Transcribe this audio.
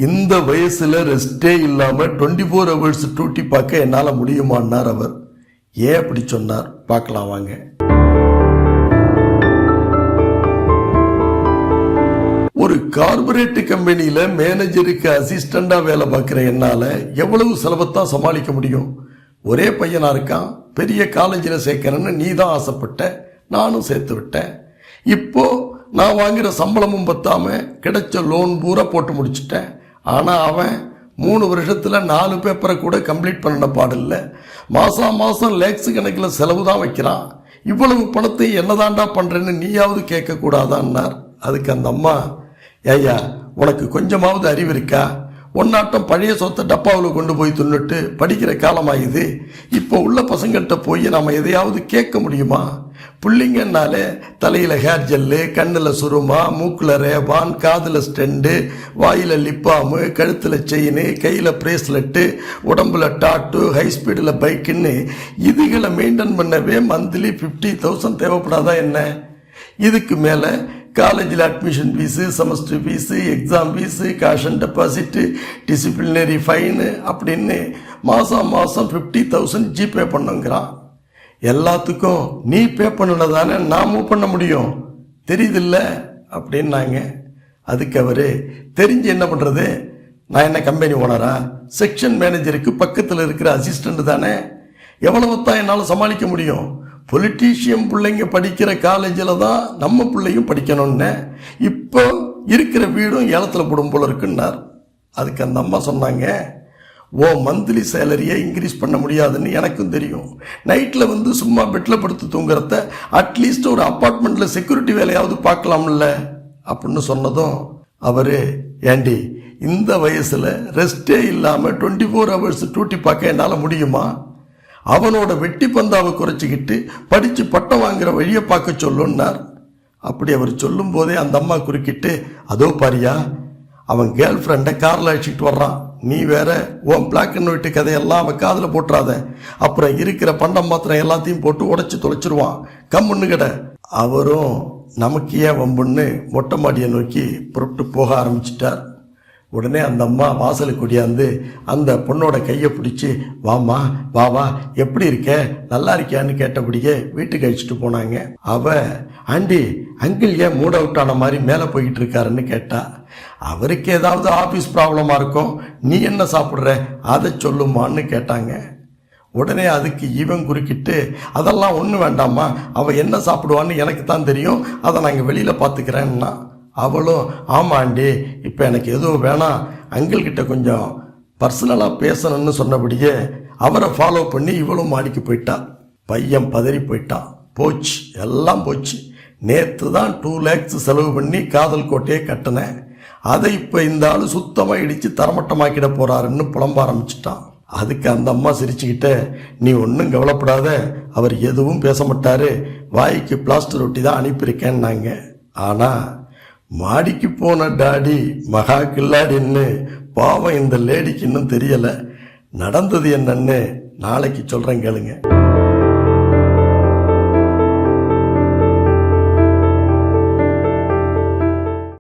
இந்த வயசுல ரெஸ்டே இல்லாம 24 ஹவர்ஸ் டியூட்டி பார்க்க என்னால முடியுமான்னார் அவர். ஏன் அப்படி சொன்னார் பார்க்கலாம் வாங்க. ஒரு கார்பரேட் கம்பெனியில மேனேஜருக்கு அசிஸ்டண்டா வேலை பார்க்கிற என்னால எவ்வளவு செலவத்தான் சமாளிக்க முடியும்? ஒரே பையனா இருக்கான், பெரிய காலேஜில் சேர்க்கணும்னு நீ தான் ஆசைப்பட்ட, நானும் சேர்த்து விட்டேன். இப்போ நான் வாங்குற சம்பளமும் பத்தாம கிடைச்ச லோன் பூரா போட்டு முடிச்சிட்டேன். ஆனா அவன் 3 வருஷத்துல 4 பேப்பரை கூட கம்ப்ளீட் பண்ண பாடில்லை. மாசம் லேக்ஸ் கணக்கில் செலவு தான் வைக்கிறான். இவ்வளவு பணத்தை என்னதாண்டா பண்றேன்னு நீயாவது கேட்க கூடாதான்னார். அதுக்கு அந்த அம்மா, ஐயா உனக்கு கொஞ்சமாவது அறிவு இருக்கா? ஒன்னாட்டம் பழைய சொத்தை டப்பாவில் கொண்டு போய் தின்னுட்டு படிக்கிற காலமாயுது. இப்போ உள்ள பசங்கள்கிட்ட போய் நாம எதையாவது கேட்க முடியுமா? பிள்ளைங்கன்னாலே தலையில் ஹேர் ஜெல்லு, கண்ணில் சுருமா, மூக்கில் ரேபான், காதில் ஸ்டெண்டு, வாயில் லிப்பாமு, கழுத்தில் செயின், கையில் பிரேஸ்லெட்டு, உடம்புல டாட்டு, ஹை ஸ்பீடில் பைக்குன்னு இதுகளை மெயின்டைன் பண்ணவே மந்த்லி 50,000 தேவைப்படாதா என்ன? இதுக்கு மேலே காலேஜில் admission fees, semester fees, exam fees, cash and deposit, disciplinary fine அப்படின்னு மாதம் 50,000 ஜிபே பண்ணுங்கிறான். எல்லாத்துக்கும் நீ பே பண்ணல தானே நான் மூவ் பண்ண முடியும், தெரியுதில்ல அப்படின்னாங்க. அதுக்கு அவர், தெரிஞ்சு என்ன பண்ணுறது? நான் என்ன கம்பெனி ஓனரா? செக்ஷன் மேனேஜருக்கு பக்கத்தில் இருக்கிற அசிஸ்டண்ட் தானே. எவ்வளவு தான் என்னால் சமாளிக்க முடியும்? பொலிட்டீஷியன் பிள்ளைங்க படிக்கிற காலேஜில் தான் நம்ம பிள்ளையும் படிக்கணும்னு இப்போ இருக்கிற வீடும் ஏலத்தில் போடும் போல இருக்குன்னார். அதுக்கு அந்த அம்மா சொன்னாங்க, ஓ மந்த்லி சேலரியை இன்க்ரீஸ் பண்ண முடியாதுன்னு எனக்கும் தெரியும். நைட்டில் வந்து சும்மா பெட்டில் படுத்து தூங்குறத அட்லீஸ்ட் ஒரு அப்பார்ட்மெண்ட்டில் செக்யூரிட்டி வேலையாவது பார்க்கலாம்ல அப்படின்னு சொன்னதும் அவர், ஏண்டி இந்த வயசில் ரெஸ்டே இல்லாமல் 24 ஹவர்ஸ் டியூட்டி பார்க்க என்னால் முடியுமா? அவனோட வெட்டி பந்தாவை குறைச்சிக்கிட்டு படித்து பட்டம் வாங்குற வழியை பார்க்க சொல்லுன்னார். அப்படி அவர் சொல்லும் போதே அந்த அம்மா குறுக்கிட்டு, அதோ பாரியா அவன் கேர்ள் ஃப்ரெண்டை காரில் அழைச்சிட்டு வர்றான், நீ வேற உன் பிளாக் அண்ட் ஒயிட் கதையெல்லாம் அவன் காதில் போட்டுறாத, அப்புறம் இருக்கிற பண்டம் மாத்திரம் எல்லாத்தையும் போட்டு உடைச்சி தொலைச்சிருவான், கம்முன்னு கடை. அவரும் நமக்கு ஏன் வம்புன்னு மொட்டை மாடியை நோக்கி புறப்பட்டு போக ஆரம்பிச்சிட்டார். உடனே அந்த அம்மா வாசலுக்கு கொடியாந்து அந்த பொண்ணோட கையை பிடிச்சி, வாமா வா வா, எப்படி இருக்க, நல்லா இருக்கியான்னு கேட்டபடியே வீட்டுக்கு அழிச்சிட்டு போனாங்க. அவ, ஆண்டி அங்கிள் ஏன் மூட் அவுட் ஆன மாதிரி மேலே போய்கிட்டு இருக்காருன்னு கேட்டா. அவருக்கு ஏதாவது ஆஃபீஸ் ப்ராப்ளமாக இருக்கும், நீ என்ன சாப்பிட்ற அதை சொல்லுமான்னு கேட்டாங்க. உடனே அதுக்கு இவன் குறுக்கிட்டு, அதெல்லாம் ஒன்றும் வேண்டாமா, அவள் என்ன சாப்பிடுவான்னு எனக்கு தான் தெரியும், அதை நாங்கள் வெளியில் பார்த்துக்கிறேன்னா. அவளும், ஆமாண்டி இப்போ எனக்கு எதுவும் வேணாம், அங்கிள் கிட்ட கொஞ்சம் பர்சனலாக பேசணும்னு சொன்னபடியே அவரை ஃபாலோ பண்ணி இவளும் மாடிக்கு போயிட்டா. பையன் பதறி போயிட்டான். போச்சு, எல்லாம் போச்சு. நேற்று தான் 2 lakhs செலவு பண்ணி காதல் கோட்டையை கட்டினேன், அதை இப்போ இந்த ஆள் சுத்தமாக இடித்து தரமட்டமாக்கிட போறாருன்னு புலம்ப ஆரம்பிச்சிட்டான். அதுக்கு அந்த அம்மா சிரிச்சுக்கிட்ட, நீ ஒன்றும் கவலைப்படாத, அவர் எதுவும் பேச மாட்டாரு, வாய்க்கு பிளாஸ்டர் ஒட்டி தான் அனுப்பியிருக்கேன்னாங்க. ஆனால் மாடிக்கு போன டாடி மகா கில்லாடின்னு பாவம் இந்த லேடிக்கு இன்னும் தெரியலை. நடந்தது என்னன்னு நாளைக்கு சொல்கிறேன் கேளுங்க.